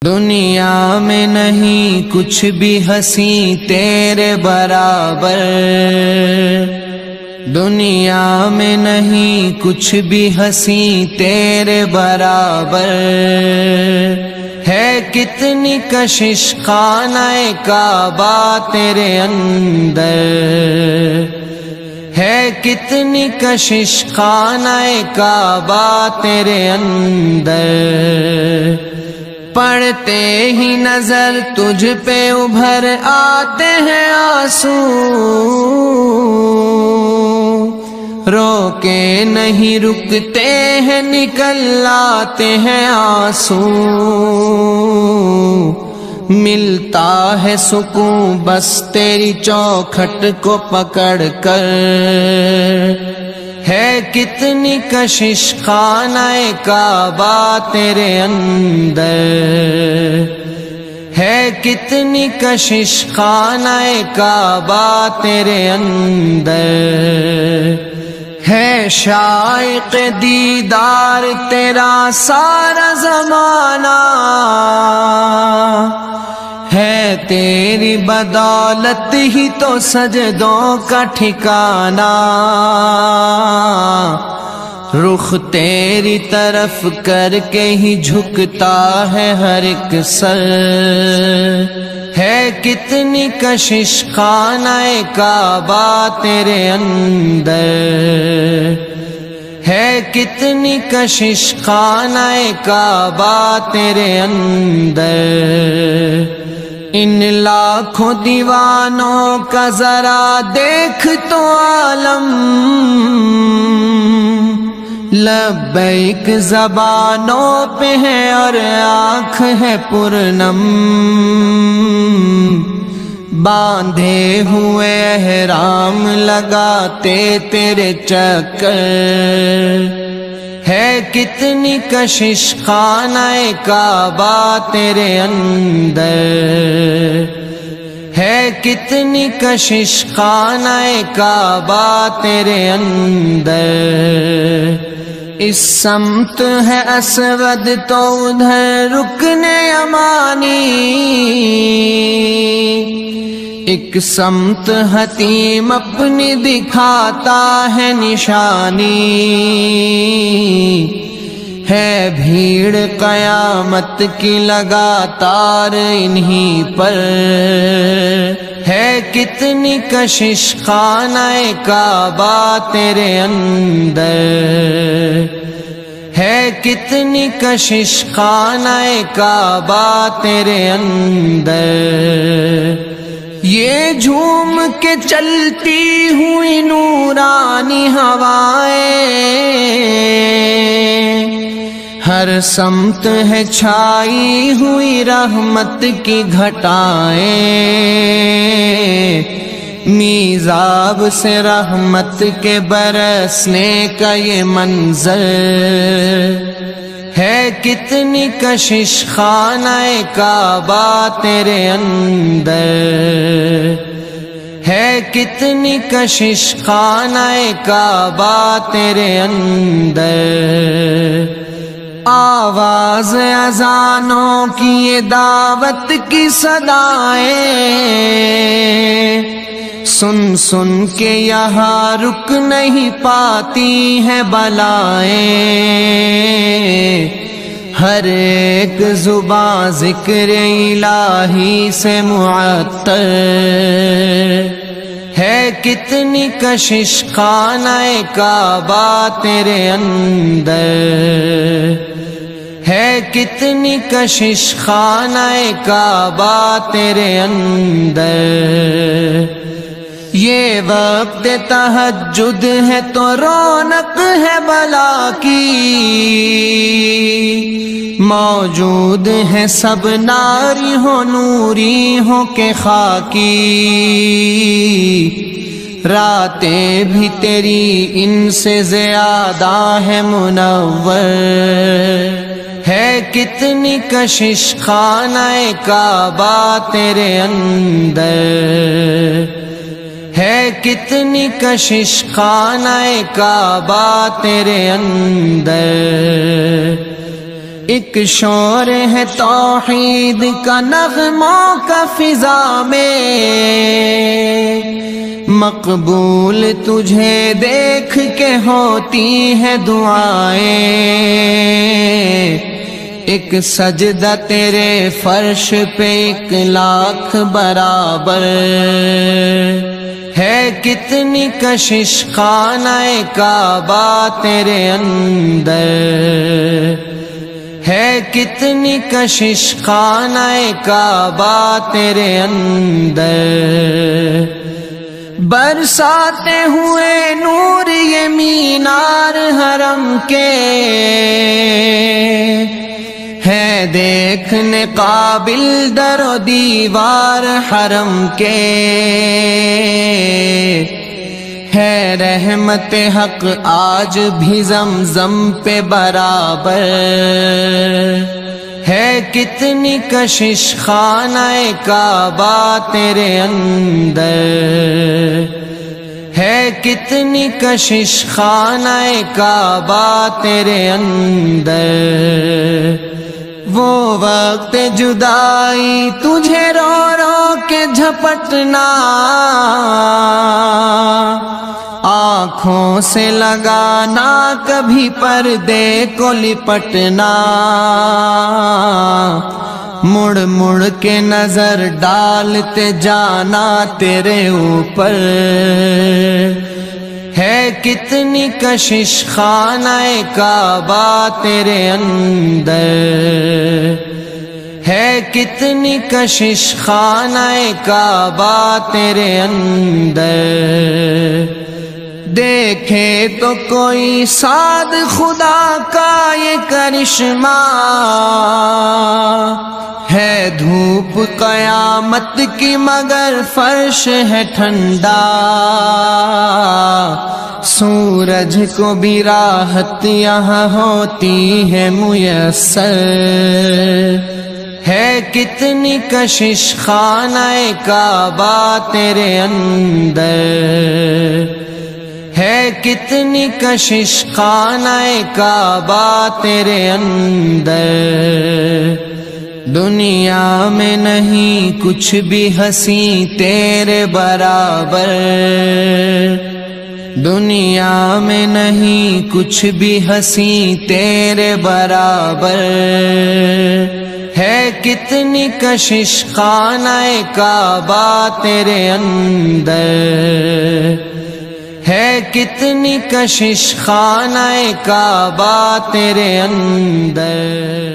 دنیا میں نہیں کچھ بھی ہنسی تیرے برابر، دنیا میں نہیں کچھ بھی ہنسی تیرے برابر، ہے کتنی کشش خانہ کعبہ تیرے اندر، ہے کتنی کشش خانہ کعبہ تیرے اندر، پڑھتے ہی نظر تجھ پہ ابھر آتے ہیں آنسو، رو کے نہیں رکتے ہیں نکل آتے ہیں آنسو، ملتا ہے سکون بس تیری چوکھٹ کو پکڑ کر، ہے کتنی کشش خانہ کعبہ تیرے اندر، ہے کتنی کشش خانہ کعبہ تیرے اندر، ہے شائق دیدار تیرا سارا زمانہ، ہے تیری بدولت ہی تو سجدوں کا ٹھکانہ، رخ تیری طرف کر کے ہی جھکتا ہے ہر ایک سر، ہے کتنی کشش خانہ کعبہ تیرے اندر، ہے کتنی کشش خانہ کعبہ تیرے اندر، ان لاکھوں دیوانوں کا ذرا دیکھ تو عالم، لبیک زبانوں پہ ہے اور آنکھ ہے پرنم، باندھے ہوئے احرام لگاتے تیرے چکر، ہے کتنی کشش خانہ کعبہ تیرے اندر، ہے کتنی کشش خانہ کعبہ تیرے اندر، اس سمت ہے اسود تو ادھر رکن یمانی، ایک سمت حتیم اپنی دکھاتا ہے نشانی، ہے بھیڑ قیامت کی لگاتار انہی پر، ہے کتنی کشش خانہ کعبہ تیرے اندر، ہے کتنی کشش خانہ کعبہ تیرے اندر، یہ جھوم کے چلتی ہوئی نورانی ہوائیں، ہر سمت ہے چھائی ہوئی رحمت کی گھٹائیں، میزاب سے رحمت کے برسنے کا یہ منظر، ہے کتنی کشش خانہ کعبہ تیرے اندر، ہے کتنی کشش خانہ کعبہ تیرے اندر، آواز اذانوں کی یہ دعوت کی صدائیں، سن سن کے یہاں رک نہیں پاتی ہیں بلائیں، ہر ایک زبان ذکر الہی سے معطر، ہے کتنی کشش خانہ کعبہ تیرے اندر، ہے کتنی کشش خانہ کعبہ تیرے اندر، یہ وقت تہجد ہے تو رونق ہے بلا کی، موجود ہیں سب ناری ہو نوری ہو کے خاکی، راتیں بھی تیری ان سے زیادہ ہے منور، ہے کتنی کشش خانہ کعبہ تیرے اندر، ہے کتنی کشش خانہ کعبہ تیرے اندر، ایک شور ہے توحید کا نغموں کا فضا میں، مقبول تجھے دیکھ کے ہوتی ہے دعائیں، ایک سجدہ تیرے فرش پہ 1,00,000 برابر، ہے کتنی کشش خانہ کعبہ تیرے اندر، ہے کتنی کشش خانہ کعبہ تیرے اندر، برساتے ہوئے نور یہ مینار حرم کے، ہے دیکھنے قابل در و دیوار حرم کے، ہے رحمت حق آج بھی زمزم پہ برابر، ہے کتنی کشش خانہ کعبہ تیرے اندر، ہے کتنی کشش خانہ کعبہ تیرے اندر، وہ وقت جدائی تجھے رو رو کے جھپٹنا، آنکھوں سے لگانا کبھی پردے کو لپٹنا، مڑ مڑ کے نظر ڈالتے جانا تیرے اوپر، ہے کتنی کشش خانہ کعبہ تیرے اندر، ہے کتنی کشش خانہ کعبہ تیرے اندر، دیکھے تو کوئی سعد خدا کا یہ کرشمہ، ہے دھوپ قیامت کی مگر فرش ہے ٹھنڈا، سورج کو بھی راحت یہاں ہوتی ہے میسر، ہے کتنی کشش خانہ کعبہ تیرے اندر، ہے کتنی کشش خانہ کعبہ تیرے اندر، دنیا میں نہیں کچھ بھی ہنسی تیرے برابر، دنیا میں نہیں کچھ بھی ہنسی تیرے برابر، ہے کتنی کشش خانہ کعبہ تیرے اندر، ہے کتنی کشش خانہ کعبہ تیرے اندر۔